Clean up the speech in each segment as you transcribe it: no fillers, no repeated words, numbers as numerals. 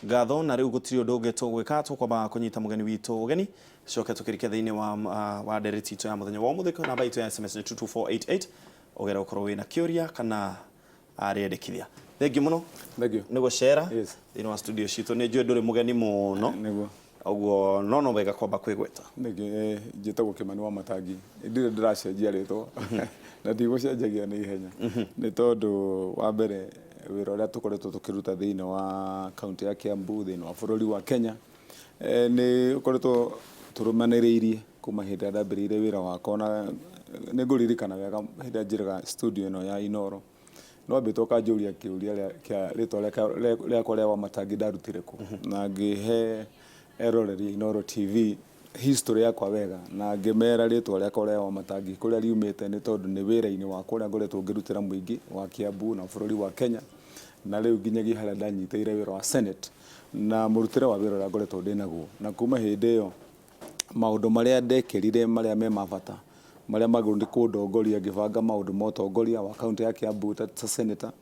ngatho na riu gutiri undu ungi tugwika tukwamba kunyita mugeni witu ugeni coke tukirikia thiini wa ndereti itu ya muthenya wa muthiko namba itu ya SMS 22488 ugera ukorwo wina kiuria kana ariendekithia. Thengi muno. Thank you. Nego share. Yes. Ino wa studio citu ni njue nduri mugeni muno. Nego. Oguo no wega kwamba kwigweta. Nege njitagwo Kimani wa Matangi. Ndire ndiracenjia ritwa. Na ndigũcenjagia na ihenya. Nĩ tondũ wa mbere wĩra ũrĩa tũkoretwo tũkĩruta thĩinĩ wa kaunti ya Kiambu thĩinĩ wa bũrũri wa Kenya nĩ ũkoretwo tũrũmanĩrĩirie kuma hĩndĩ ĩrĩa ndambĩrĩirie wĩra wakwa na nĩ ngũririkana wega hĩndĩ ĩrĩa njĩraga studio ĩno ya Inoro no mbĩtwo kanjũria kĩũria kĩa rĩtwa rĩakwa rĩa Wamatangi ndarutire kũ na ngĩhe eroreri Inoro TV history yakwa wega na ngĩmera rĩtwa rĩakwa rĩa Wamatangi kũrĩa riumĩte nĩ tondũ nĩ wĩra-inĩ wakwa ũrĩa ngoretwo ngĩrutĩra mũingĩ wa Kiambu na bũrũri wa Kenya na rĩu nginyagia harĩa ndanyitĩire wĩra wa Senate na mũrutĩre wa wĩra ũrĩa ngoretwo ndĩnaguo na kuma hĩndĩ ĩyo maũndũ marĩa ndekĩrire marĩa me mabata marĩa magũrũ kũndongoria ngĩbanga maũndũ ma ũtongoria wa kaunti ya Kiambu ta senator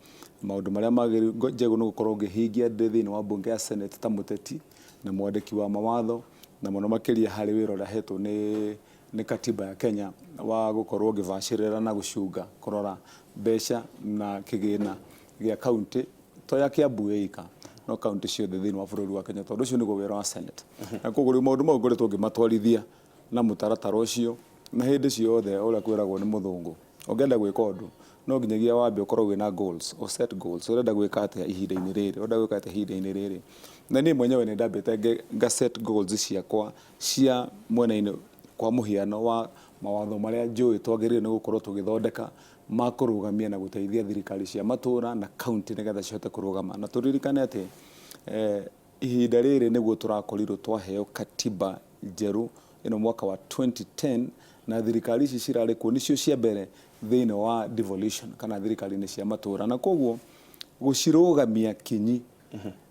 maũndũ marĩa magĩrĩire njegũ nĩ gũkorwo ngĩhingia ndĩ thĩinĩ wa bunge ya Senate ta mũteti na mwandĩki wa mawatho na mũno makĩria harĩ wĩra ũrĩa hetwo nĩ katiba ya Kenya wa gũkorwo ngĩbacĩrĩra na gũcunga kũrora mbeca na kĩgĩna gĩa kaunti to ya Kiambu ĩika no kaunti ciothe thĩinĩ wa bũrũri wa Kenya tondũ ũcio nĩguo wĩra wa Senate na koguo rĩu maũndũ mau ngoretwo ngĩmatwarithia na mũtaratara ũcio na hĩndĩ ciothe ũrĩa kwĩragwo nĩ mũthũngũ ũngĩenda gwĩka ũndũ no nginyagia wambe ũkorwo wĩna goals o set goals ũrenda gwĩka atĩa ihinda-inĩ rĩrĩ ũrenda gwĩka atĩa ihinda-inĩ rĩrĩ na niĩ mwenyewe nĩ ndambĩte nga set goals ciakwa cia mwena-inĩ kwa mũhiano wa mawatho marĩa njũĩ twagĩrĩire nĩ gũkorwo tũgĩthondeka ma kũrũgamia na gũteithia thirikari cia matũũra na kaunti nĩgetha cihote kũrũgama na tũririkane atĩ ihinda rĩrĩ nĩguo tũrakorirwo twaheo katiba njerũ ĩno mwaka wa 2010 na thirikari ici cirarĩ kuo nĩcio cia mbere thĩinĩ wa devolution kana thirikari-inĩ cia matũũra na koguo gũcirũgamia kinyi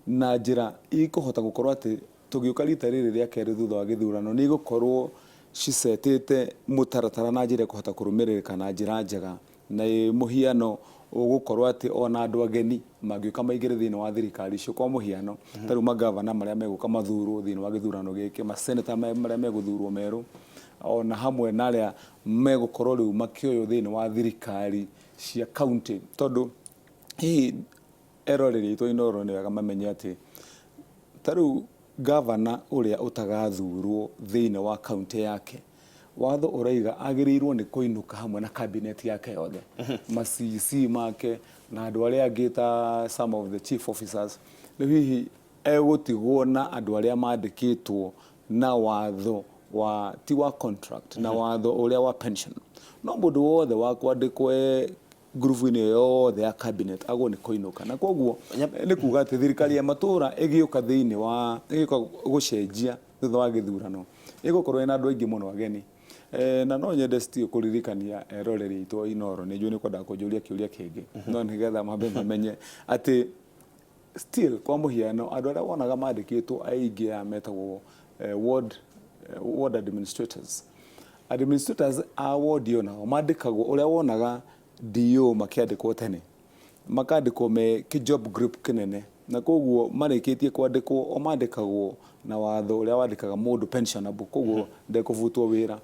na njĩra ikũhota gũkorwo atĩ tũgĩũka rita rĩrĩ rĩa kerĩ thutha wa gĩthurano nĩ igũkorwo cicetĩte mũtaratara na njĩra kũhota kũrũmĩrĩrĩka na njĩra njega na mũhiano ũgũkorwo atĩ ona andũ ageni mangĩũka maingĩre thĩinĩ wa thirikari icio kwa mũhiano tarĩu magavana marĩa megũka mathurwo thĩinĩ wa gĩthurano gĩkĩ maseneta marĩa megũthurwo merũ ona hamwe na arĩa megũkorwo rĩu makĩoywo thĩinĩ wa thirikari cia kaunti tondũ hihi eroreri itũ Inoro nĩ wega mamenye atĩ tarĩu gavana ũrĩa ũtagathurwo thĩinĩ wa kaunti yake watho ũraiga agĩrĩirwo nĩ kũinũka hamwe na cabinet yake yothe ma-CC make na andũ arĩa angĩ ta some of the chief officers rĩu hihi egũtigwo na andũ arĩa mandĩkĩtwo na watho wa ti wa contract na watho ũrĩa wa pension no mũndũ wothe wa kwandĩkwo ngurubu-inĩ yothe ya cabinet agwo nĩ kũinũka na koguo nĩ kuga atĩ thirikari ya matũũra ĩgĩũka thĩinĩ wa ĩgĩũka gũcenjia thutha wa gĩthurano ĩgũkorwo ĩna andũ aingĩ mũno ageni na no nyende still kũririkania eroreri itũ Inoro nĩ njũĩ nĩ kwendaga kũnjũria kĩũria kĩngĩ no nĩgetha mambe mamenye atĩ still kwa mũhiano andũ arĩa wonaga mandĩkĩtwo aingĩ ya metagwo ward administrators a ward ĩyo nao mandĩkagwo ũrĩa wonaga DO makĩandĩkwo tene makandĩkwo me job group kĩnene na koguo marĩkĩtie kwandĩkwo o mandĩkagwo na watho ũrĩa wandĩkaga mũndũ pensionable koguo ndekũbutwo wĩra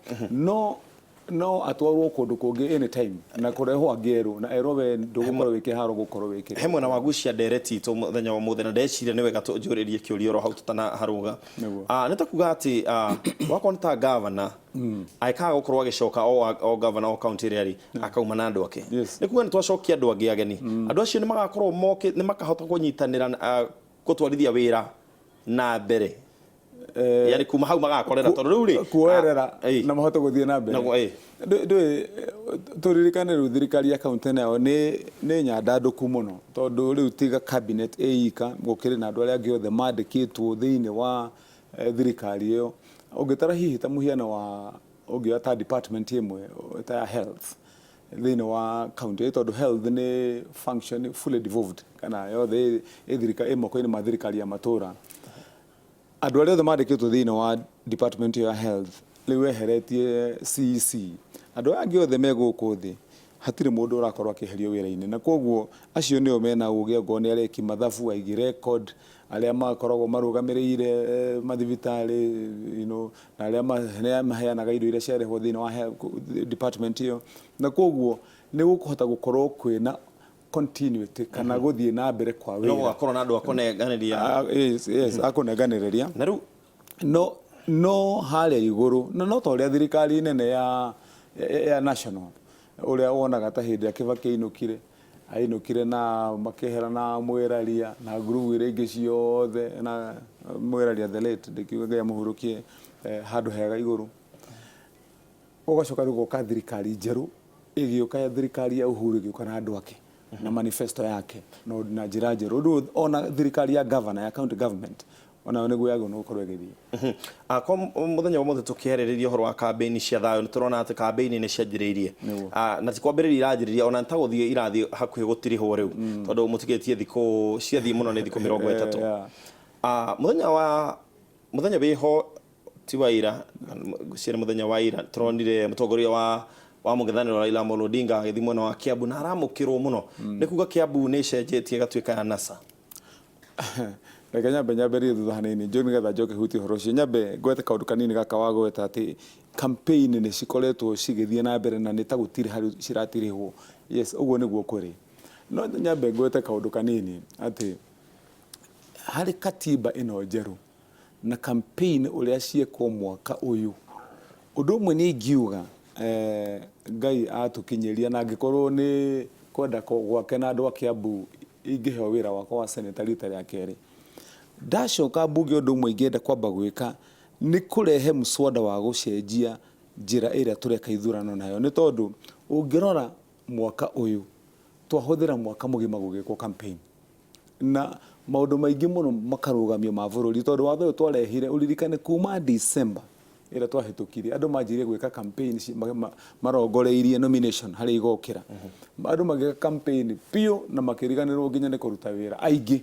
no atwarwo kũndũ kũngĩ anytime na kũrehwo angĩerũ na erwo we ndũgũkorwo wĩkĩharo gũkorwo wĩkĩrwo he mwena wa gucia ndereti itũ mũthenya wa mũthenya na ndeciria nĩ wega tũnjũrĩrie kĩũria oro hau tũtanaharũga nĩ ta kuga atĩ wakwa nĩ ta gavana aikaga gũkorwo agĩcoka o gavana o kaunti ĩrĩa arĩ akauma na andũ ake nĩ kuga nĩ twacokia andũ angĩ ageni andũ acio nĩ magakorwo nĩ makahota kũnyitanĩra gũtwarithia wĩra na mbere yani kuma hau magakorera tondũ rĩu rĩ kuoerera na mahote gũthiĩ na mbere ndũĩ tũririkane rĩu thirikari ya kaunti nayo nĩ nyandandũku mũno tondũ rĩu tiga cabinet ĩika gũkĩrĩ na andũ arĩa angĩ othe mandĩkĩtwo thĩinĩ wa thirikari ĩyo ũngĩtara hihi ta mũhiano wa ũngĩoya ta department ĩmwe ta ya health thĩinĩ wa kaunti tondũ health nĩ function fully devolved kana yothe ĩ moko-inĩ ma thirikari ya matũũra andũ arĩa othe mandĩkĩtwo thĩinĩ wa department ya health rĩu eheretie CEC andũ angĩ othe megũkũ thĩ hatirĩ mũndũ ũrakorwo akĩeherio wĩra-inĩ, na koguo acio nĩo mena ũgĩ ngo nĩ areki mathabu aigi record arĩa makoragwo marũgamĩrĩire mathibitarĩ na arĩa maheanaga indo iria ciarehwo thĩinĩ wa department ĩyo, na koguo nĩ gũkũhota gũkorwo kwĩna continuity kana gũthiĩ na mbere kwa wĩra. No gũgakorwo na andũ akũnenganĩria. Yes, akũnenganĩrĩria. No harĩa igũrũ no ta ũrĩa thirikari nene ya national ũrĩa wonaga ta hĩndĩ ya Kibaki ainũkire na makehera na Mwĩraria na group iria ingĩ ciothe na Mwĩraria the late ndikiuga Ngai amũhurũkie handũ hega igũrũ, ũgacoka rĩu gũka thirikari njerũ ĩgĩũka ya thirikari ya Uhuru ĩgĩũka na andũ ake na manifesto yake na njĩra njerũ. Ona thirikari ya governor ya county government ona nĩguo yagwo no gũkorwo ĩgĩthiĩ. Kwa mũthenya wa mũthĩ tũkĩarĩrĩria ũhoro wa campaign cia thayũ, nĩ tũrona atĩ campaign nĩ cianjĩrĩirie na ti kwambĩrĩria iranjĩrĩria ona ntagũthiĩ irathiĩ hakuhĩ gũtirĩhwo rĩu tondũ mũtigĩtie thikũ ciathiĩ mũno nĩ thikũ 30. Mũthenya wĩho ti wa ira ciarĩ mũthenya wa ira tũronire mũtongoria wa mũng'ethanĩro Raila Amolo Odinga agĩthiĩ mwena wa Kiambu na aramũkĩrwo mũno. Nĩ kuga Kiambu nĩ cenjetie gatuĩka ya NASA. Reke nyambe thutha hanini nĩgetha njoke hutie ũhoro ũcio. Nyambe ngwete kaũndũ kanini gaka wa gweta atĩ campaign nĩ cikoretwo cigĩthiĩ na mbere na nĩ ta gũtirĩ harĩ ciratirĩhwo. Yes, ũguo nĩguo kũrĩ. No nyambe ngwete kaũndũ kanini atĩ harĩ katiba ĩno njerũ na campaign ũrĩa ciekwo mwaka ũyũ, ũndũ ũmwe nĩ ingiuga Ngai atũkinyĩria na angĩkorwo nĩ kwenda gwake na andũ a Kiambu ingĩheo wĩra wakwa wa seneta rita rĩa kerĩ, ndacoka mbunge ũndũ ũmwe ingĩenda kwamba gwĩka nĩ kũrehe mswada wa gũcenjia njĩra ĩrĩa tũreka ithurano nayo, nĩ tondũ ũngĩrora mwaka ũyũ twahũthĩra mwaka mũgima gũgĩkwo campaign na maũndũ maingĩ mũno makarũgamio ma bũrũri, tondũ watho ũyũ twarehire ũririkane kuma December ĩrĩa twahĩtũkire andũ manjĩrĩe gwĩka campaign marongoreirie nomination harĩ igokĩra. Andũ magĩka campaign piũ na makĩriganĩrwo nginya nĩ kũruta wĩra aingĩ.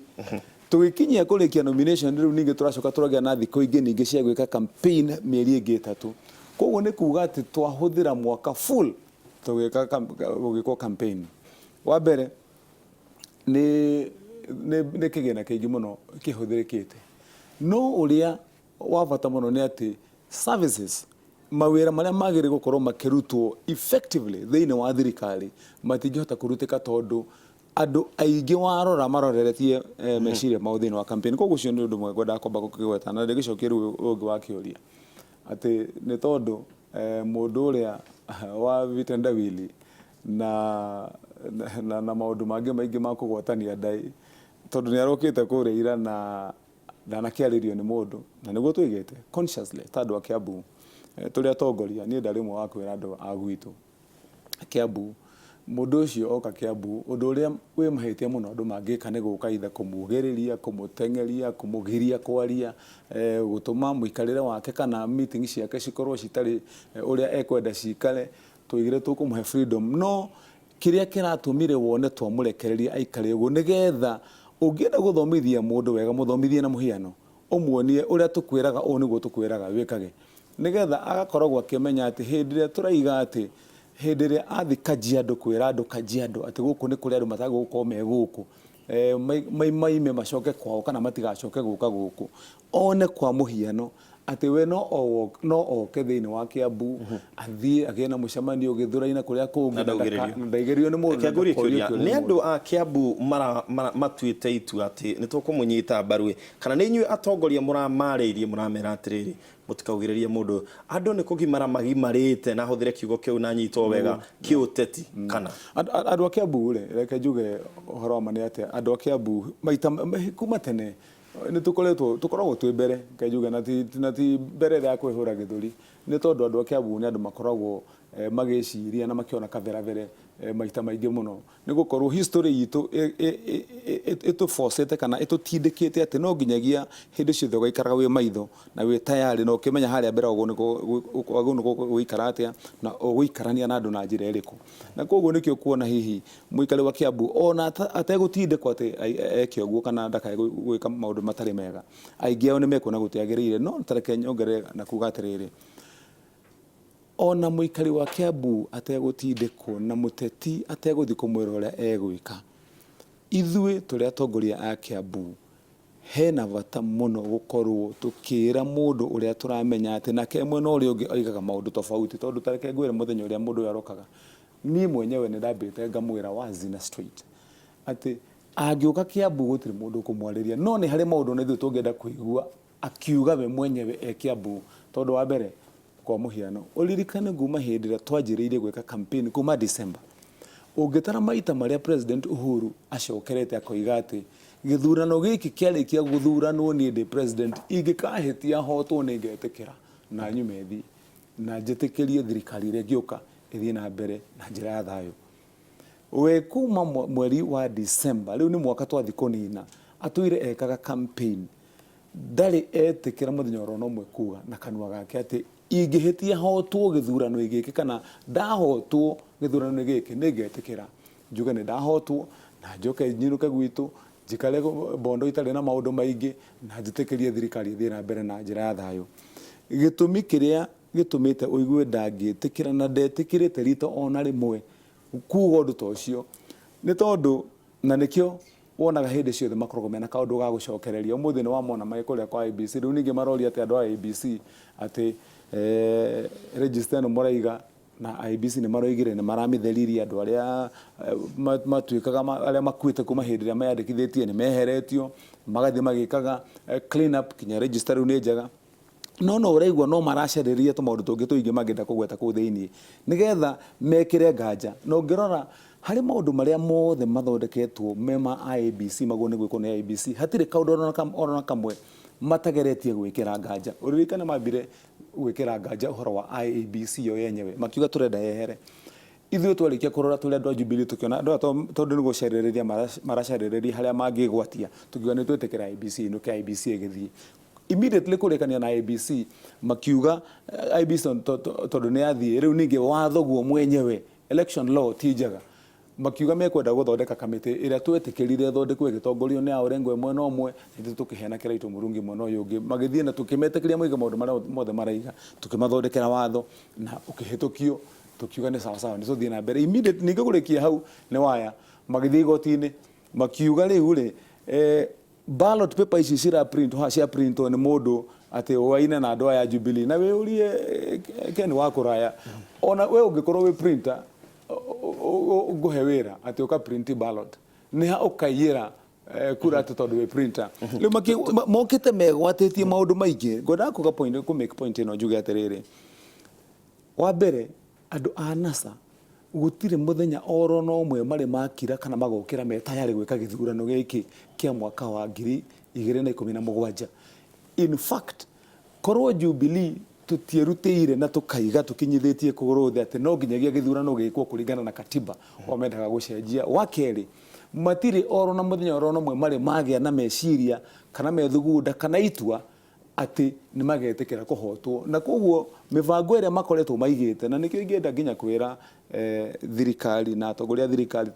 Tũgĩkinyia kũrĩkia nomination rĩu ningĩ tũracoka tũragĩa na thikũ ingĩ ningĩ cia gwĩka campaign mĩeri ĩngĩ 3. Koguo nĩ kuga atĩ twahũthĩra mwaka full tũgĩkwo campaign. Wa mbere nĩ kĩgĩna kĩingĩ mũno kĩhũthĩrĩkĩte, no ũrĩa wa bata mũno nĩ atĩ services mawĩra marĩa magĩrĩire gũkorwo makĩrutwo effectively thĩinĩ wa thirikari matingĩhota kũrutĩka tondũ andũ aingĩ warora maroreretie meciria mao thĩinĩ wa campaign. Koguo ũcio nĩ ũndũ ũmwe ngwendaga kwamba gũkĩgweta na ndĩgĩcokia rĩu ũngĩ wa kĩũria atĩ nĩ tondũ mũndũ ũrĩa wa vitendawili na maũndũ mangĩ maingĩ ma kũgwatania ndai tondũ nĩ arokĩte kũrĩa ira na ndanakĩarĩrio nĩ mũndũ na nĩguo twĩgĩte consciously ta andũ a Kiambu tũrĩa atongoria. Niĩ ndarĩ mwe wa kwĩra andũ a gwitũ Kiambu mũndũ ũcio oka Kiambu ũndũ ũrĩa wĩ mahĩtia mũno andũ mangĩka nĩ gũka itha kũmũgĩrĩria, kũmũtengeria, kũmũgiria kwaria, gũtũma mũikarĩre wake kana meeting ciake cikorwo citarĩ ũrĩa ekwenda cikare, tũigire tũkũmũhe freedom. No kĩrĩa kĩratũmire wone twamũrekereria aikare ũguo nĩgetha ũngĩenda gũthomithia mũndũ wega mũthomithie na mũhiano ũmuonie ũrĩa tũkwĩraga ũũ nĩguo tũkwĩraga wĩkage, nĩgetha agakoragwo akĩmenya atĩ hĩndĩ ĩrĩa tũraiga atĩ hĩndĩ ĩrĩa athi Kajiado kwĩra andũ Kajiado atĩ gũkũ nĩ kũrĩ andũ matagũkorwo me gũkũ maime macoke kwao kana matigacoke gũka gũkũ, one kwa mũhiano atĩ we no oke thĩinĩ wa Kiambu athiĩ agĩe na mũcemanio gĩthũra-inĩ kũrĩa kũngĩ na ndaigerio nĩ mũndũ. Nĩ andũ a Kiambu matuĩte itua atĩ nĩ tũkũmũnyita mbaru kana nĩ inyuĩ atongoria mũramarĩirie mũramera atĩrĩrĩ mũtikaugĩrĩrie mũndũ andũ nĩ kũgimara magimarĩte na hũthĩre kiugo kĩu na nyitwo wega kĩũteti kana andũ a Kiambu reke njuge ũhoro wa ma nĩ atĩ andũ a Kiambu maita kuma tene nĩ tũkoragwo twĩ mbere njuge na ti mbere ya kwĩhũra gĩthũri, nĩ tondũ andũ a Kiambu nĩ andũ makoragwo magĩciria na makĩona kaveravere maita maingĩ mũno nĩ gũkorwo history itũ ĩtũbocete kana ĩtũtindĩkĩte atĩ no nginyagia hĩndĩ ciothe ũgaikaraga wĩ maitho na wĩ tayari na ũkĩmenya harĩa mbere ũguo gũikara atĩa na ũgũikarania na andũ na njĩra ĩrĩkũ. Na koguo nĩkĩo kuona hihi mũikari wa Kiambu ona ategũtindĩkwo atĩ eke ũguo kana ndakae gwĩka maũndũ matarĩ mega, aingĩ ao nĩ mekuona gũtiagĩrĩire. No tareke nyongerere na kuga atĩrĩrĩ ona muikari wa Kiambu ategutindikwo na muteti ateguthi kumwira uria egwika ithui turi atongoria a Kiambu hena bata muno gukorwo tukira mundu uria turamenya ati nake mwena uria ungi aigaga maundu tofauti tondu tareke ngwire muthenya uria mundu yarokaga ni mwenyewe ni ndambite ngamwira wazi na straight ati angiuka Kiambu gutiri mundu kumwariria no ni hari maundu na ithui tungenda kuigua akiuga we mwenyewe e Kiambu tondu wa mbere kwa muhiano uririkane nguma hindira twanjiriire gweka campaign kuma December ungitara maita maria President Uhuru acokerete akoiga ati githurano giki kiarikia guthuranwo ni ndi president ingikahitia hotwo ni ngetikira na nyumethi na njitikirie thirikari ire giuka ithie na mbere na njira ya thayo we kuma mweri wa December riu ni mwaka twathi kunina atuire ekaga campaign ndari etikira muthenya oro no mwe kuga na kanwa gake ati ingihitia hotwo githurano giki kana ndahotwo githurano giki ni ngetikira njuga ni ndahotwo na njoke nyiruke gwitu jikale bondo itare na maundu maingi na njitikirie thirikari ithie na mbere na njira ya thayo gitumi kiria gitumite uigue ndangitikira na ndetikirite rito ona rimwe kuuga undu tocio ni tondu na nikio wonaga hindi ciothe makorogo mena kaundu ga gucokereria umuthi ni wamona maikuria kwa IBC riu ningi marori ati andu a IBC ati register no moraiga na IBC ni maroigire ni maramitheriria andu aria matuikaga aria makuite kuma hindi ria mayandikithitie ni meheretio magathie magikaga clean up kinya register riu ni njega no uraigua no maracariria to maundu tungi tuingi magenda kugweta ku thiini nigetha mekire nganja no ngirora hari maundu maria mothe mathondeketwo mema IBC magone gwiko ni IBC hatire kaundu orona kamwe matageretie gwikira nganja uririkane mambire gwikira nganja uhoro wa IBC yo yenyewe makiuga turenda yehere ithuĩ twarikia kurora turi andu a Jubilee tukiona andu tondu ni gucereriria maracariria haria mangigwatia tukiuga ni twetekera IBC no ke IBC igithii immediately kurekania na IBC makiuga IBC tondu ni athii riu ningi watho guo mwenyewe election law ti njega makiuga mekwenda guthondeka kamiti iria twetikirire thondekwe gitongorio ni aurengwe mwena omwe ndi tukihena kiraito murungi mwena uyu ungi magithie na tukimetekiria muiga maundu maria mothe maraiga tukimathondekera watho na ukihitukio tukiuga ni sawa sawa ni tuthie na mbere immediate ningi kurikia hau ni waya magithie gotini makiuga riu ri ballot paper ici cira print ha cia print ni mundu ati waina na andu aya Jubilee na we urie Ken wa kuraya ona we ungikorwo we printer nguhe wira ati uka print ballot ni ha ukaiyira kura ati tondu we printer riu mokite megwatitie maundu maingi ngoda kuga point ku make point ino njuge atiriri wa mbere andu a NASA gutire muthenya oro no mwe mari makira kana magokira metayari gwika githurano giki kia mwaka wa 2017 in fact korwo Jubilee tutierutire na tukaiga tukinyithitie kuguruthe ati no nginyagia githurano gikwo kuringana na katiba omendaga gucenjia wakeri matiri oro na muthenya oro no mwe mari magia na meciria kana methugunda kana itua ati ni magetekera kuhotwo na koguo mivango iria makoretwo maigite na nikio ingienda nginya kwira thirikari na atongoria thirikari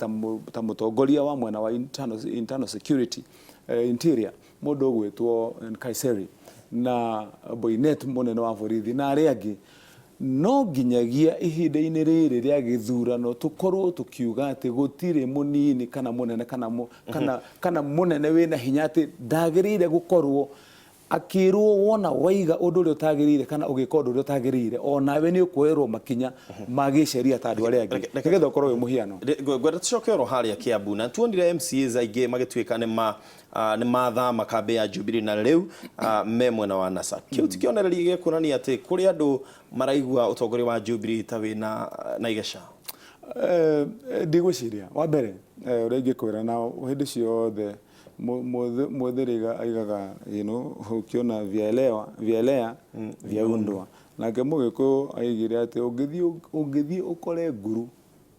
ta mutongoria wa mwena wa internal security interior mundu gwitwo Kaiseri na Boynet munene wa borithi na aria angi no nginyagia ihinda-ini riri ria githurano tukorwo tukiuga ati gutire munini kana munene kana munene wina hinya ati ndagirire gukorwo akirwo wona waiga undu uri utagirire kana ugika undu uri utagirire onawe ni ukwerwo makinya magiceria ta andu aria angi nigetha ukorwo wi muhiano gwenda tucoke oro haria Kiambu na tuonire MCAs aingi magituika ni mathama kambe ya Jubilee na riu me mwena wa NASA kiu tikionereria gikunani ati kuri andu maraigua utongoria wa Jubilee ta wina na igesha ndigwiciria wa mbere uria ingikwira na hindi ciothe muthiriga aigaga ukiona vielea vyaundwa nake mugiko aigire ati ungithie ukore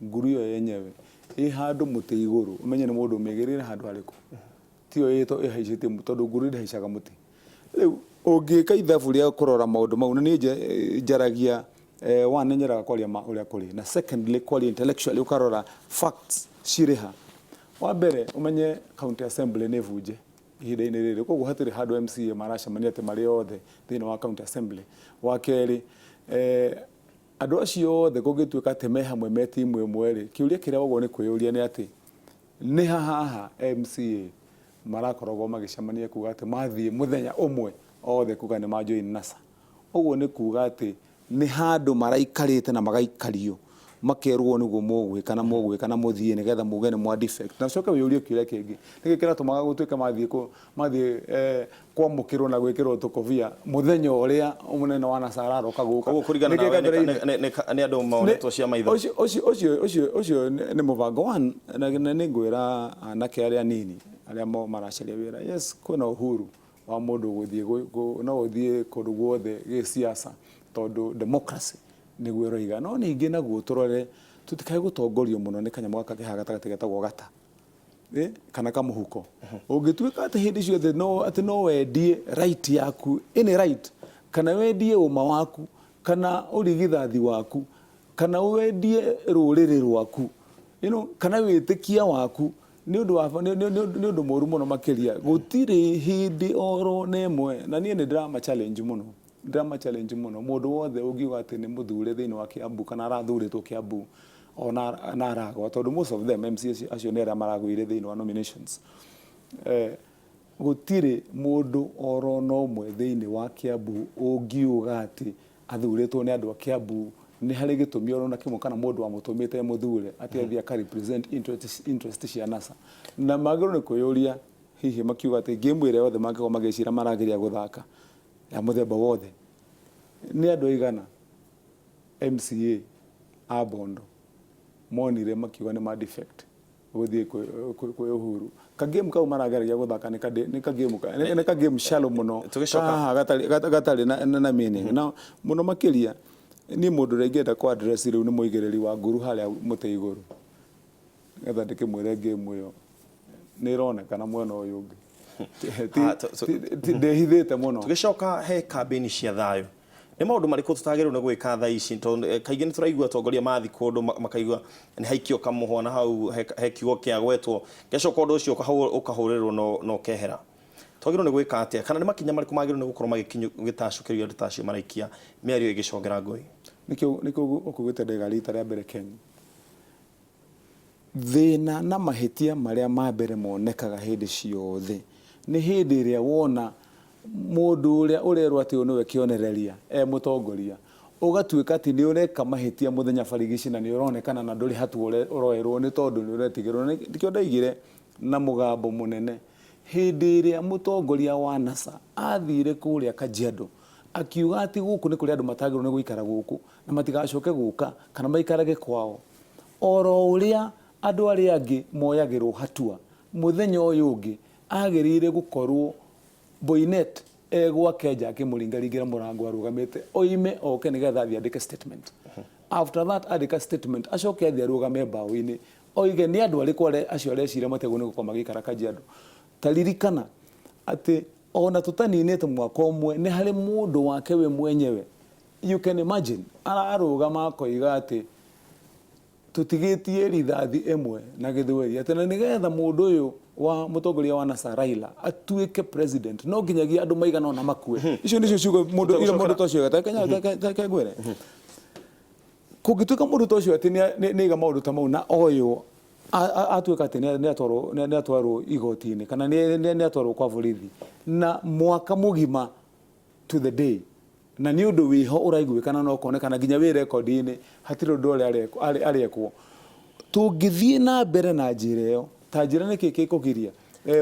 nguru yo yenyewe i handu muti iguru umenye ni mundu megirire handu ariku tio ito ihaicitie tondu nguru ndihaicaga muti riu ungika ithabu ria kurora maundu mau na ni njaragia one nyeraga kwaria uria kuri na secondly kwaria intellectually ukarora facts ciriha wa mbere umenye county assembly ne vuje ihinda-ini riri koguo hatiri handu MCA maracemania ati mari othe thiini wa county assembly wa keri andu acio othe gugituika ati me hamwe me timu imwe ri kiuria kiria wogo ni kwiyuria ni ati ni haha MCA marakoragwo magicemania kuga ati mathie muthenya umwe othe kuga ni ma join NASA uguo ni kuga ati ni handu maraikarite na magaikario makerwo niguo mugwika na mugwika na muthie ni getha muge ni mwa defect na coka wiyurie kiuria kingi nigikira tumaga gutuika mathie kwamukirwo na gwikirwo tukovia muthenya uria umunene wa NASA aroka guka uguo kurigana nawe ni andu maonetwo cia maitho ucio ni mubango one na ni ngwira anake aria nini aria maracaria wira yes kuna uhuru wa mundu guthie no uthie kundu guothe gi siasa tondu democracy niguo roiga no ningi naguo turore tutikae gutongorio muno ni kanyamũ gaka ke hagatagati getagwo gata kana kamuhuko ungituika ati hindi ciothe no wendie right yaku any right kana wendie uma waku kana urigithathi waku kana wendie ruriri rwaku kana witikia waku ni undu moru muno makiria gutiri hindi oro nemwe na nie ni drama challenge muno mundu wothe ungiuga ati ni muthure thiini wa Kiambu kana arathuritwo Kiambu ona aragwa tondu most of them MCs acio ni aria maragwire thiini wa nominations gutiri mundu oro no mwe thiini wa Kiambu ungiuga ati athuritwo ni andu a Kiambu ni hari gitumi oro na kimwe kana mundu amutumite muthure ati athia ka represent interest cia NASA na magiro ni kuyuria hihi makiuga ati game ire yothe mangiko magicira marageria guthaka ya muthemba wothe ni andu igana MCA a Bondo monire makiuga ni ma defect guthie kwe Uhuru ka game kau marageragia guthaka ni ka game shallow muno gatari na meaning na muno makiria ni mundu regenda kwa address riu ni muigiriri wa nguru haria muti iguru getha ndikimwire game iyo ni ronekana mwena uyu ungi ndehithite muno tugicoka he campaign cia thayo ni maundu mariku tutagirwo ni gwika tha ici tondu kaingi ni turaigua atongoria mathi kundu makaigua ni haikio kamuhwana hau he kiugo kia gwetwo gecoka undu ucio ukahurirwo no kehera twagirwo ni gwika atia kana ni makinya mariku magirwo ni gukorwo magitacukirio andu tacio maraikia miario igicongera ngui nikio ukugite ndega rita ria mbere Kenya thina na mahitia maria ma mbere monekaga hindi ciothe ni hindi iria wona mundu uria urerwo ati uniwe kionereria mutongoria ugatuika ati ni ureka mahitia muthenya barigici na ni uronekana na nduri hatu uroerwo ni tondu ni uretigirwo nikio ndaigire na mugambo munene hindi iria mutongoria wa NASA athire kuria Kajiado akiuga ati guku ni kuri andu matagirwo ni guikara guku na matigacoke guka kana maikarage kwao oro uria andu aria angi moyagirwo hatua muthenya uyu ungi agirire gukorwo Boynet egwa Keja akimuringaringira murango arugamite oime oke nigetha athie andike statement after that andika statement acoke athie arugame mbaũ-ini oige ni andu ariku acio arecira matego ni gukoma gikara Kajiado taririkana ati ona tutaninite mwaka umwe ni hari mundu wake we mwenyewe you can imagine ararugama koiga ati tutigitie rithathi imwe na githweri ati na nigetha mundu uyu wa mutongoria wa NASA Raila atuike president no nginyagia andu maigana ona makue icio nicio ciugo mundu tocio gata gwere kugituika mundu tocio ati ni ga maundu ta mau na oyo atuika ati ni atwarwo igoti-ini kana ni atwarwo kwa borithi na mwaka mugima to the day na ni undu wiho uraiguikana no konekana nginya wi record-ini hatiro ndole arekwo tungithie na mbere na njira iyo ta njira ni kiki kugiria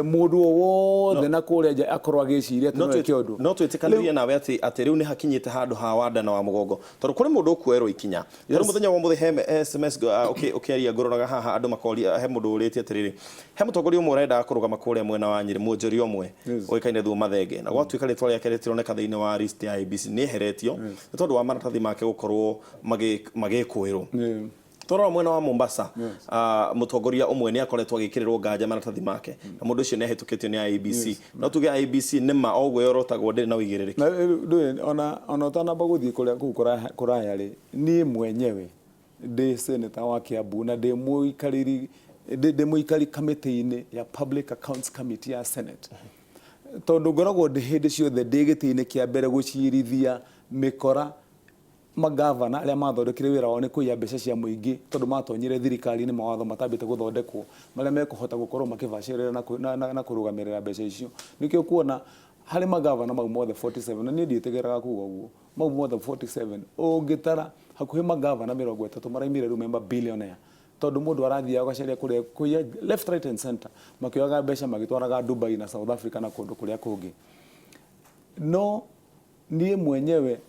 mundu wothe na kuria akorwo agiciria ati no kiondu no twitikanirie nawe ati riu ni hakinyite handu ha wanda na wa mugongo tondu kuri mundu ukuerwo ikinya iro muthenya wa muthe he SMS ukiaria ngororaga haha andu makoria he mundu uriti atiriri he mutongoria umwe urenda kurugama kuria mwena wa Nyeri mwonjori umwe oikaine thu mathenge na gwatuika ritwa riake ritironeka thiini wa list ya IEBC ni heretio tondu wa maratathi make gukorwo magikuirwo Toro mwena wa Mombasa mutongoria umwe ni akoretwo agikirirwo nganja maratathi make na mundu ucio ni ahetukitio ni IEBC no tuge IEBC nima ogwe yorotagwo ndi na uigireriki ona utanamba guthii kuria kuraya ri ni mwenyewe ndi senator wa Kiambu na ndi muikari committee-ini ya Public Accounts Committee ya Senate tondu ngoragwo ndi hindi ciothe ndi giti-ini kia mbere gucirithia mikora magavana aria mathondekire wira wao ni kuiya mbeca cia muingi tondu matonyire thirikari ni mawatho matambite guthondekwo maria mekuhota gukorwo makibacirira na kurugamirira mbeca icio nikio kuona hari magavana mau mothe 47 na ni nditigeraga kuga uguo mau mothe 47 ungitara hakuhi magavana 30 maraimire ru member billionaire tondu mundu arathia agacaria kuria left right and center makioga mbeca magitwaraga Dubai na South Africa na kundu kuria kungi no nie mwenyewe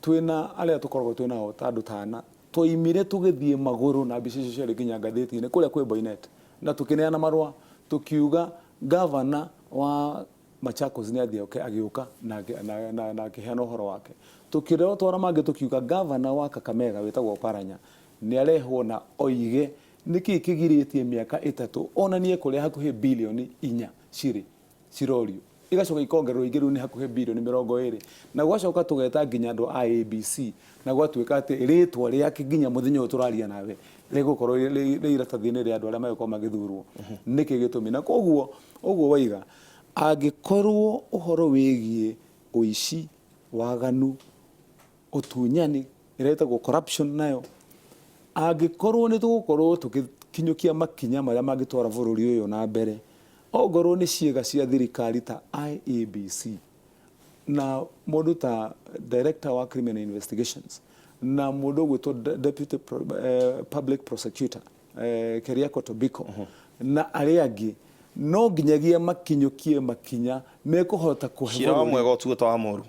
twina aria tukoragwo twina tandu tana toimire tugithie maguru na mbica icio ciari nginya ngatheti-ini kuria kwi Boynet na tukineana marua tukiuga governor wa Machakos ni athio agiuka na akiheana uhoro wake tukireo twara mangi tukiuga governor wa Kakamega wetagwo Paranya ni arehwo na oige niki kigiritie miaka 3 onanie kuria hakuhi bilioni 4 cirorio igacoka ikongerwo igiru ni hakuhi bilioni 20 na gwacoka tugeta nginya andu a ABC na gwatuika ati ritwa ria kinginya muthenya uyu turaria nawe rigukorwo ri iratathi-ini ria andu aria magiko magithurwo niki gitumi na koguo uguo waiga agikorwo uhoro wigie uici waganu utunyani iretagwo corruption nayo agikorwo ni tugukorwo tukinyukia makinya maria magitwara bururi uyu na mbere ogorwo ni ciega cia thirikari ta IEBC na mundu ta director wa criminal investigations na mundu gwitwo deputy public prosecutor Keriako Tobiko na ariangi no nginyagia makinyukie makinya mekuhota kuhe mwega utuota wa moru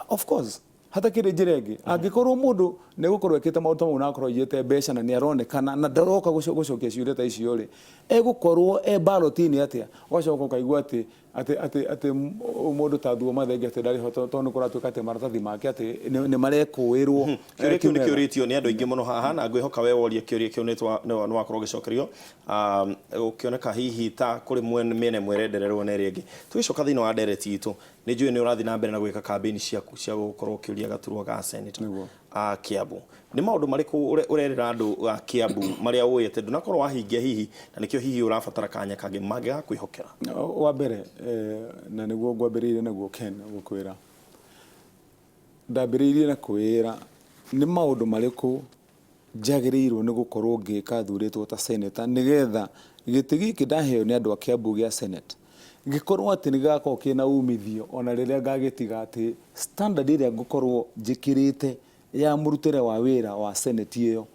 of course hata kire njiregi angikorwo mundu ne gukorwo ekite maundu mau na korwo yete mbeca na ni aronekana na ndaroka gucokia ciure ta icio ri egukorwo ballot-ini atia wacoka ukaigua ati mundu ta Thuo Mathenge ati ndari hoto tondu kuratuika ati maratathi make ati ni marekuirwo kiuria ni kiuritio ni andu aingi muno haha na ngwihoka we woria kiuria kiu ni wakorwo gicokerio ukioneka hihi ta kuri mwene mwerendererwo na ringi tugicoka thiini wa ndereti itu ni njui ni urathi na mbere na gwika campaign cia gukorwo kiuria gaturwa ga senator Kiambu ni maundu mariku urerera andu Kiambu maria uyete ndunakorwo wahingia hihi na nikio hihi urabatara kanya kangi mage kwihokera wa mbere na niguo ngwambiriire naguo Ken gukwira ndambiriirie na kwira ni maundu mariku njagiriirwo ni gukorwo ngika thuritwo ta senator nigetha giti giki ndaheo ni andu a Kiambu gia senate gikorwo ati nigakorwo kina umithio ona riria ngagitiga ati standard iria ngukorwo njikirite ya murutire wa wira wa senate iyo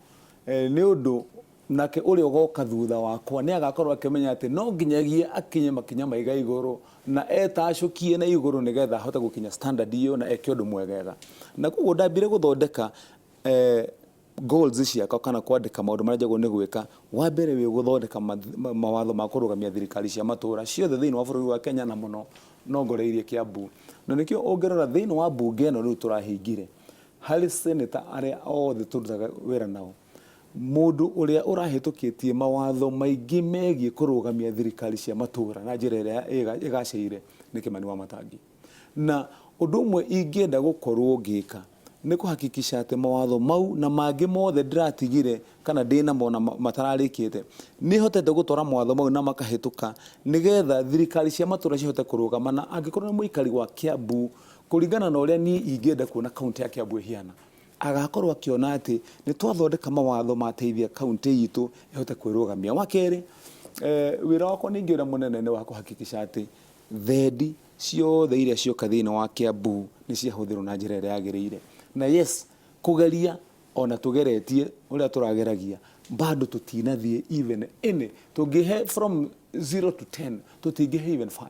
ni undu nake uri ugoka thutha wakwa ni agakorwo akimenya ati no nginyagia akinye makinya maiga iguru na etacukie na iguru nigetha ahote gukinya standard iyo na eke undu mwegega na koguo ndambire guthondeka goals ciakwa kana kwandika maundu maria njagwo ni gwika wa mbere wi guthondeka mawatho ma kurugamia thirikari cia matura ciothe thiini wa bururi wa Kenya na muno no ngoreirie Kiambu na nikio ongerera thiini wa bunge no riu turahingire hari senator aria othe turutaga wira nao mundu uria urahitukitie mawatho maingi megie kurugamia thirikari cia matura na njira iria igaceire ni Kimani Wamatangi na undu umwe ingienda gukorwo ngika ni kuhakikisha ati mawatho mau na mangi mothe ndiratigire kana ndina mona matararikite ni hotete gutwara mawatho mau na makahituka nigetha thirikari cia matura cihote kurugama na angikorwo ni muikari wa Kiambu kuringana na uria ni ingienda kuona kaunti ya Kiambu ihiana agakorwo akiona ati ni twathondeka mawatho mateithia kaunti itu ihote kwirugamia wa keri wira wakwa ni ngira munene ni wa kuhakikisha ati thendi ciothe iria cioka thiini wa Kiambu ni ciahuthirwo na njira iria yagiriire na yes kugeria ona tugeretie uria turageragia bado tutinathie even any tungihe from 0 to 10 tutingihe even 5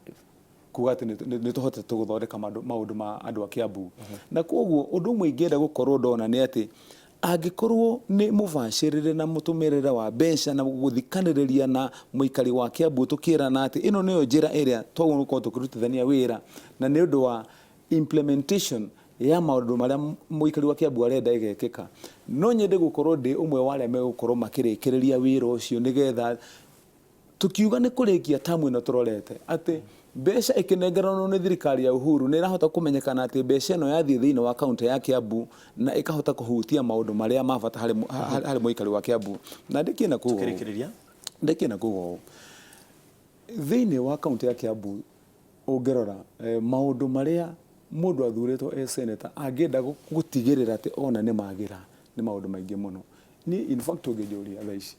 kugati ni tuhote tuguthondeka maundu ma andu a Kiambu na koguo undu umwe ingienda gukorwo ndona ni ati angikorwo ni mubashirire na mutumirire wa mbeca na guthikaniriria na muikari wa Kiambu tukirana ati ino niyo njira iria twagukorwo tukirutithania wira na ni undu wa implementation ya maundu maria muikari wa Kiambu arenda igekeka no nyende gukorwo ndi umwe wa aria megukorwo makirikiriria wira ucio nigetha tukiuga ni kurikia tamu ino turorete ati mbeca ikinengeranwo ni thirikari ya Uhuru ni irahota kumenyekana ati mbeca ino yathie thiini wa kaunti ya Kiambu na ikahota kuhutia maundu maria mabata hari muikari wa Kiambu na ndikina kugo thiini wa kaunti ya Kiambu ungerora maundu maria mundu athuritwo senator angenda gutigirira ati ona ni magira ni maundu maingi muno ni in fact ungejuria thaici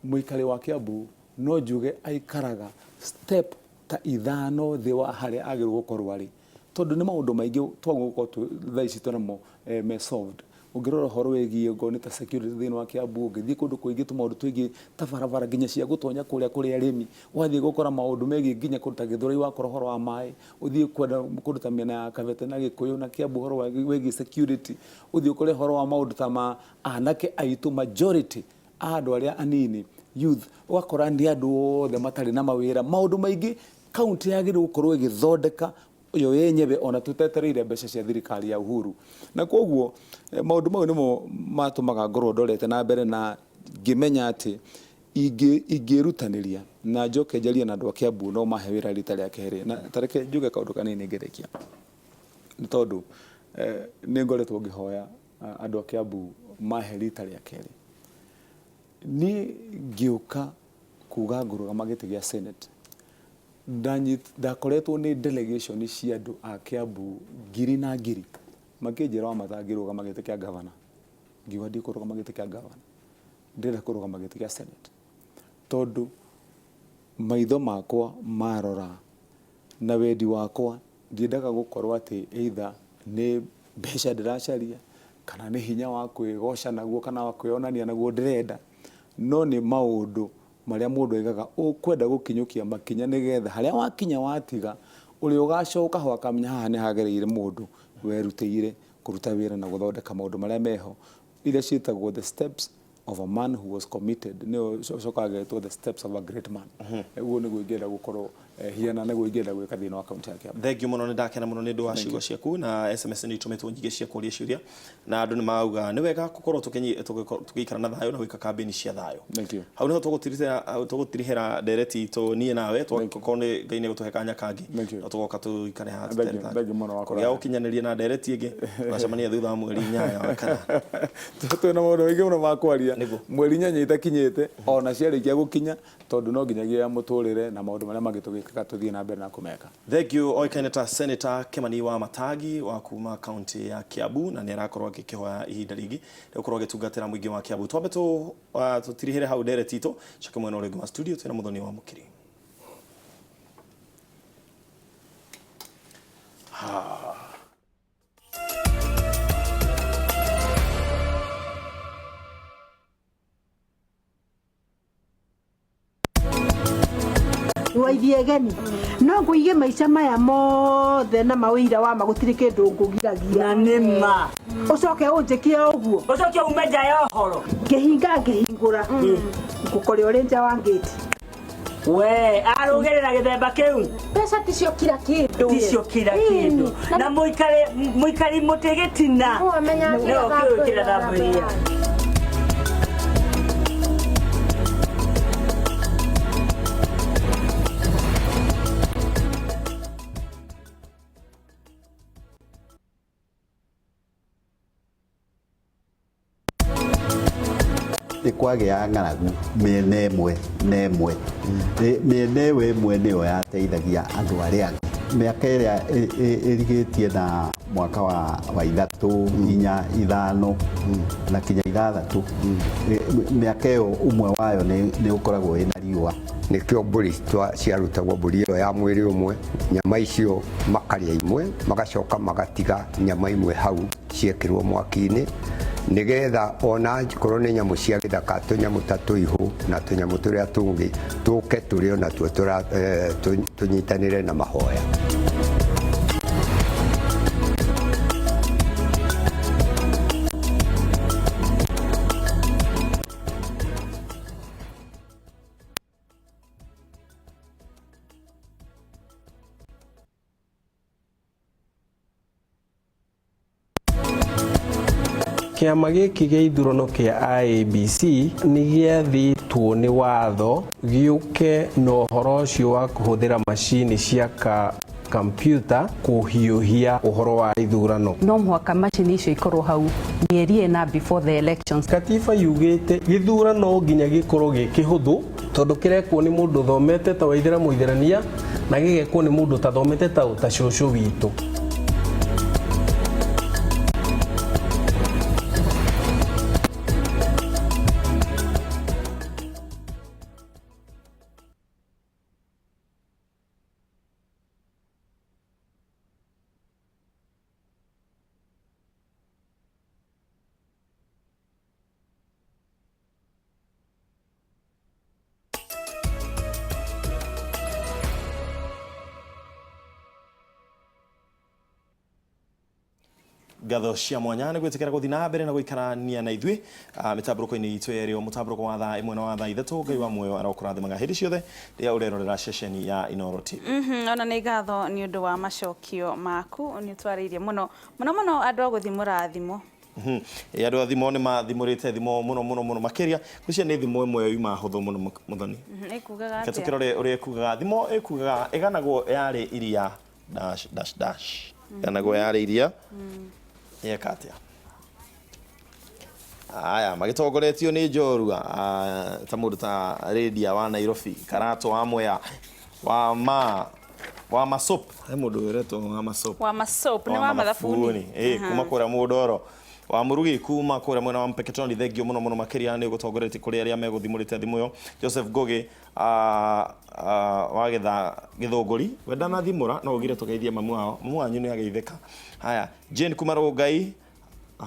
muikari wa Kiambu no njuge aikaraga step ta ithano thi wa haria agirwo gukorwo ari tondu ni maundu maingi twagukorwo thaici tunamo me solved ungirora horo wegie ngo ni ta security thini wa Kiambu ngithii kundu kuingi tu maundu twingi ta barabara nginya cia gutonya kuria arimi wathii gukora maundu megie nginya kuruta Githurai wa horo wa mai uthii kwenda kuruta miena ya Kavete na Gikuyu na Kiambu horo wegie security uthii ukore horo wa maundu ta ma anake aitu majority andu aria anini youth wakora ndi andu othe matari na mawira maundu maingi county yagire gukorwo igithondeka yo yenyewe ona tutetereire mbeca cia thirikari ya Uhuru na koguo maundu mau nimo matumaga ngorwo ndorete na mbere na ngimenya ati ingirutaniria na njoke njarie na andu a Kiambu no mahe wira rita ria keri na tareke njuge kaundu kanini ngerekia ni tondu ni ngoretwo ngihoya andu a Kiambu mahe rita ria keri ni ngiuka kuga ngurugama giti gia Senate ndakoretwo ni delegation cia andu a Kiambu ngiri na ngiri makinjira matangirugama giti kia governor ngiuga ndikurugama giti kia governor ndira kurugama giti kia Senate tondu maitho makwa marora na wendi wakwa ndiendaga gukorwo ati either ni mbeca ndiracaria kana ni hinya wa kwigosha naguo kana wa kwionania naguo ndirenda no ni maundu maria mundu aigaga ukwenda gukinyukia makinya nigetha haria wakinya watiga uri ugacoka ho akamenya haha ni hagereire mundu werutĩire kuruta wira na guthondeka maundu maria meho iria ciitagwo the steps of a man who was committed no cokaga to the steps of a great man uguo niguo ingenda gukorwo hiana niguo ingenda gwika thina wa kaunti ya Kiambu. Thengiũ muno, ndakena muno ni ndu wa ciugo ciaku na SMS ni itumetwo nyingi cia kuria ciuria na andu ni mauga ni wega gukorwo tukikara na thayo na gwika campaign cia thayo. Hau niho tugutirihera ndereti itu nie nawe twakone ngaine gutuhe kanya kangi na tugoka tuikare ha Thengiũ muno wakora ya ukinyaniria na ndereti ingi twacemania thutha wa mweri 8 wa kana tutu na maundu maingi muno makwaria mweri 8 itakinyite ona ciarikia gukinya tondu no nginyagia ya muturire na maundu maria magitugika tuthie na mbere na kumeka. Thengiũ oikaine ta Senator Kimani wa Matagi wa kuma kaunti ya Kiambu na ni arakorwo akihoya ihinda ringi gukorwo agitungatira muingi wa Kiambu. Twambe tutirihire hau ndereti itu coke mwena uringi wa studio twina muthoni wa mukiri. waithie geni no nguige maica maya mothe na mawira wa magutire kindu ngugiragia na nima ucoke unjikie uguo ucoke umeja yohoro ngihinga ngihingura ngukore uri nja wa ngeti we arugerera githemba kiu pesa ticio kila kindu na muikari mutigitina no amenya no kiu kila thamburia kwagĩa ng'aragu mĩena ĩmwe na ĩmwe mĩena ĩyo ĩmwe nĩyo yateithagia andũ arĩa angĩ mĩaka ĩrĩa ĩrigĩtie na mwaka wa 3 4 5 na kinya 6 mĩaka ĩyo umwe wayo nĩ ũkoragwo ĩna riũa nikio mburi ciarutagwo mburi ĩyo ya mwĩrĩ ũmwe nyama icio makarĩa imwe magacoka magatiga nyama imwe hau ciekĩrwo mwaki-inĩ nigetha ona korwo nĩ nyamũ cia gĩthaka tũnyamũ ta tũihu na tũnyamũ tũrĩa tũngĩ tũke tũrĩo natuo tũnyitanĩre na mahoya. Kiama giki gia ithurano kia IEBC ni giathitwo ni watho giuke no horo cio wa kuhuthira machine cia computer kuhiuhia uhoro wa ithurano. No mwaka machine icio ikorwo hau mieri ena before the elections. Katiba yugite githurano nginya gikorwo gikihuthu tondu kirekwo ni mundu thomete ta Waithera Muitherania na gigekwo ni mundu ta thomete ta cũcũ witu. ngatho cia mwanya nä gwä tä kä ra gå thiä na mbere na gå ikarania na ithuä mä tambå-rå-inä itå erä o må tambå wa thaa ĩmwe na wa thaa ithatå ngai wa muoyo arokå rathimaga hä ndä ciothe rä a å rerorera ceceni ya Inooro TV. Ona nä ngatho nä å ndå wa macokio maku nä å twarä irie må no andå a gå thimå ra thimå andå a thimå nä mathimå rä te thimå må no makä ria gå cia nä thimå ä mwe yuma hå thå må no må thoni ke tå kä rore å rä a ĩkugaga thimå ĩkugaga ĩganagwo yarä iria ĩganagwo yarä iria yeka atä aya magĩtongoretio nĩ njorua ta mũndũ ta Lydia wa Nairobi, Karato wa Mwea, wa Masop he mũndũ wĩretwo wa Masop nĩ wa mathabuni kuma kũrĩa Mũndoro, wa Mũrugi kuma kũrĩa mwena wa Mpeketoni. Thengio mũno makĩria nĩ gũtongoretie kũrĩ arĩa megũthimũrĩte thimũ ĩyo. Joseph Ngũgĩ wa Gĩthũngũri wenda thimũra no ũgire tũgeithie mamu wanyu nĩ ageithĩka. Haya Jane kuma Rongai,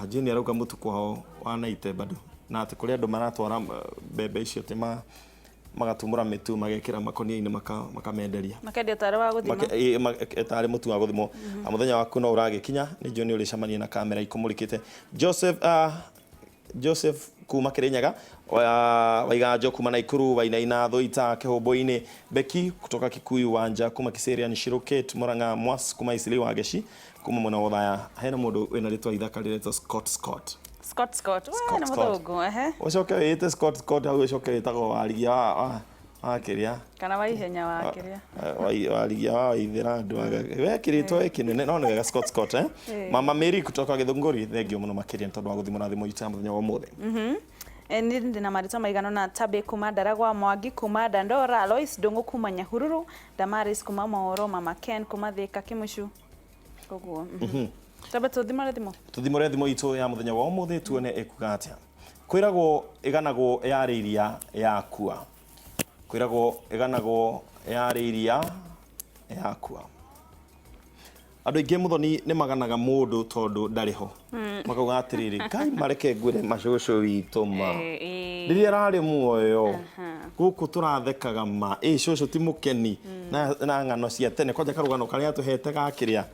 Jane arauga mũtu kwao wa Naite bado na atĩ kũrĩ andũ maratwara mbembe icio te magatumũra mĩtu magekĩra makũnia-inĩ makamenderia makendia tarĩ wa gũthima tarĩ mũtu wa gũthimwo. Mũthenya waku no ũragĩkinya nĩ njoni ũrĩcemania na kamera ikũmũrĩkĩte. Joseph kuma Kirinyaga, Waiganjo kuma Naikuru, Wainaina Thoita Kĩhũmbũ-inĩ, Beki kutoka Kikuyu, Wanja kuma Kiserian, Shirokate Murang'a, Mwas kuma Isili wa Geci kuma mwena wa Othaya. Hena mũndũ wĩna rĩtwa ithaka rĩretwo Scott nĩ mũthũngũ ũcoke wĩte Scott hau ũcoke wĩtagwo warigia wa kĩrĩa kana wa ihenya wa kĩrĩa warigia wa Waithĩra andũ wekĩrĩtwo kĩnene no nĩ wega Scott Mama Mary kutoka Gĩthũngũri. Thengio mũno makĩria nĩ tondũ wa gũthimũra thimũ itũ ya mũthenya wa ũmũthĩ. nĩ ndĩna marĩtwa maigana na Tabe kuma Ndaragwa, Mwangi kuma Dandora, Lois Ndũng'ũ kuma Nyahururu, Damaris kuma Mohoro, Mama Ken kuma Thika Kĩmũcu koguo Tabe tũthimũre thimũ itũ ya mũthenya wa ũmũthĩ tuone ĩkuga atĩa. Kwĩragwo ĩganagwo yarĩ iria yakua, kwĩragwo ĩganagwo yarĩ iria yakua. Andũ aingĩ Mũthoni nĩ maganaga mũndũ tondũ ndarĩ ho, makauga atĩrĩrĩ Ngai mareke ngwĩre macũcũ witũ rĩrĩa ararĩ muoyo gũkũ tũrathekaga cũcũ ti mũkeni na ng'ano cia tene. Kwanja karũgano karĩa tũhete gakĩrĩa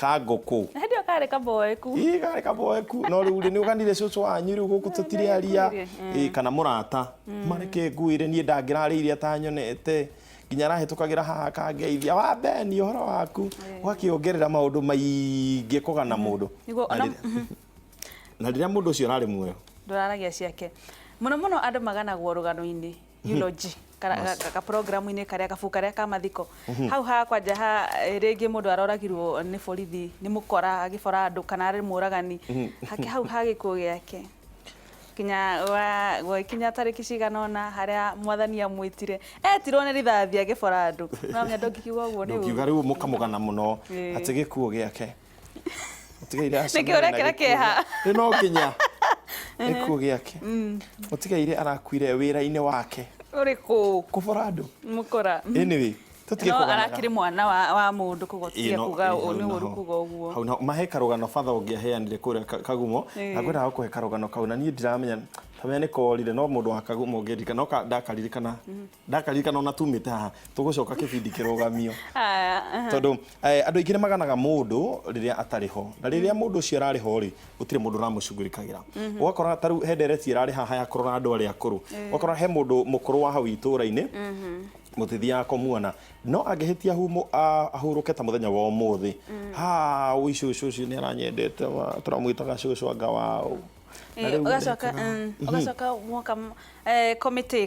ka ngũkũ ndio karĩ kaboeku karĩ kaboeku no rĩu nĩ ũganire cũcũ wanyu rĩu gũkũ tũtirĩ aria kana mũrata mareke ngwĩre niĩ ndangĩrarĩire ta nyonete nginya arahĩtũkagĩra haha kangeithia wa Beni ũhoro waku ũgakĩongerera maũndũ maingĩ kũgana mũndũ na rĩrĩa mũndũ ũcio ararĩ muoyo ndũraragia ciake mũno andũ maganagwo rũgano-inĩ eulogy ka programu-inĩ karĩa gabu karĩa ka mathiko hau kwanja rĩngĩ mũndũ aroragirwo nĩ borithi nĩ mũkora agĩbora andũ kana arĩ mũragani hau gĩkuũ gĩake kinya gwakinya tarĩki cigana ũna harĩa mwathani amwĩtire etirwo nĩ rithathi agĩbora andũ no menya ndũngĩkiuga ũguo nĩ ũkiuga rĩu mũkamũgana mũno atĩ gĩkuũ gĩake nĩkĩo ũrekĩra kĩeha no nginya gĩkuũ gĩake ũtigaire arakuire wĩra-inĩ wake ũrĩkũ kũbora andũ mũkora anyway no arakĩrĩ mwana wa mũndũ koguo tiga kuga nĩ ũru kuga ũguo hau mahe karũgano batha ũngĩaheanire kũrĩa Kagumo na ngwenda gũkũhe karũgano kau na niĩ ndiramenya kamenya nĩ korire no mũndũ wa Kagumo ũngĩririkana no ndakaririkana ona tumĩte haha tũgũcoka kĩbindi kĩrũgamio tondũ andũ aingĩ nĩ maganaga mũndũ rĩrĩa atarĩ ho na rĩrĩa mũndũ ũcio ararĩ ho rĩ gũtirĩ mũndũ ũramũcugurĩkagĩra ũgakora ta rĩu hendereti ĩrarĩ haha ya kũrora andũ arĩa akũrũ ũgakora he mũndũ mũkũrũ wa hau itũũra-inĩ mũtithia kũmuona no angĩhĩtia ahurũke ta mũthenya wa ũmũthĩ ũi cũcũ ũcio nĩ aranyendete tũramwĩtaga cũcũ anga wao ũgacoka mwoka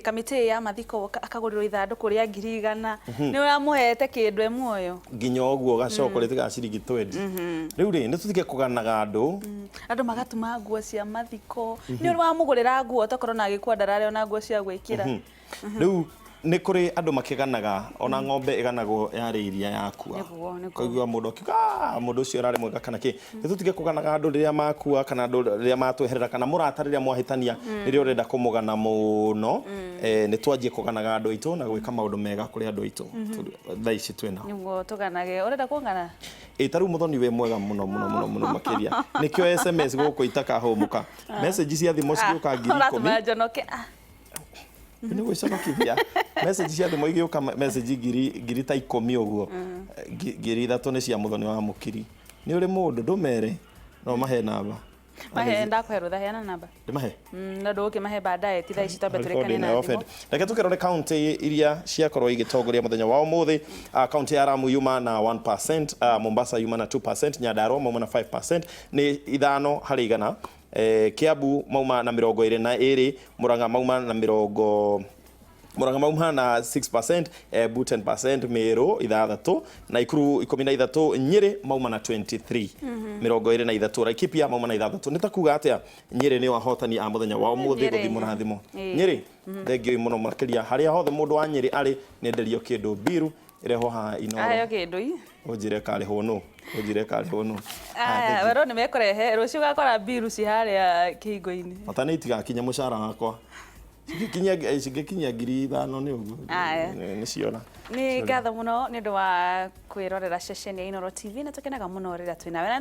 kamĩtĩ ya mathiko akagũrĩrwo ithandũkũ rĩa 100,000 nĩ ũramũhete kĩndũ muoyo nginya ũguo gacoka rĩtiga ciringi 20 rĩu rĩ nĩ tũtige kũganaga andũ magatuma nguo cia mathiko nĩ ũramũgũrĩra nguo tokorwo na agĩkua ndararĩ ona nguo cia gwĩkĩra rĩu nĩ kũrĩ andũ makĩganaga ona ng'ombe ĩganagwo yarĩ iria yakua kaigua mũndũ akiuga mũndũ ũcio ararĩ mwega kana kĩ nĩ tũtige kũganaga andũ rĩrĩa makua kana andũ rĩrĩa matweherera kana mũrata rĩrĩa mwahĩtania rĩrĩa ũrenda kũmũgana mũno nĩ twanjie kũganaga andũ aitũ na gwĩka maũndũ mega kũrĩ andũ aitũ thaa ici twĩna nĩguo tũganage ũrenda kũngana tarĩu Mũthoni wĩ mwega mũno makĩria nĩkĩo SMS gũkũ itakahũmũka message cia thimũ cigĩũka 10,000 nĩ gwĩconokithia message cia thimũ igĩũka message ngiri ta 10 ũguo ngiri 3 nĩ cia Mũthoni wa Mũkiri nĩ ũrĩ mũndũ ndũmere no mahe namba mahe ndakwe rutha heana namba mahe na ndoke mahe baadaye titha ici tombe turekane na thimo reke tukirore county iria ciakorwo igitongoria muthenya wa umuthi county ya Lamu yuma na 1%, Mombasa yuma na 2%, Nyandarua mauma na 5%, ni ithano hari igana. Kiambu mauma na 22, Murang'a mauma na 6%, Embu 10%, Meru 6%, Naikuru 13, Nyeri mauma na 23, 23, Laikipia mauma na 6. Nitakuga atia Nyeri ni wahotani a muthenya wa umuthi guthimo na thimo. Nyeri thengio muno makiria haria hothe mundu wa Nyeri ari nenderio kindu biru ireho ha inoro ayo kindu ujire kale hono wero ni mekurehe rucio gakora biru ci haria kihingo-ini atani itigakinya mucara wakwa Sigikinya ngiri 5 ni uguo ni ciona ni ngatho muno ni ndu wa kwirorera ceceni ya Inooro TV na tukenaga muno rira twina we na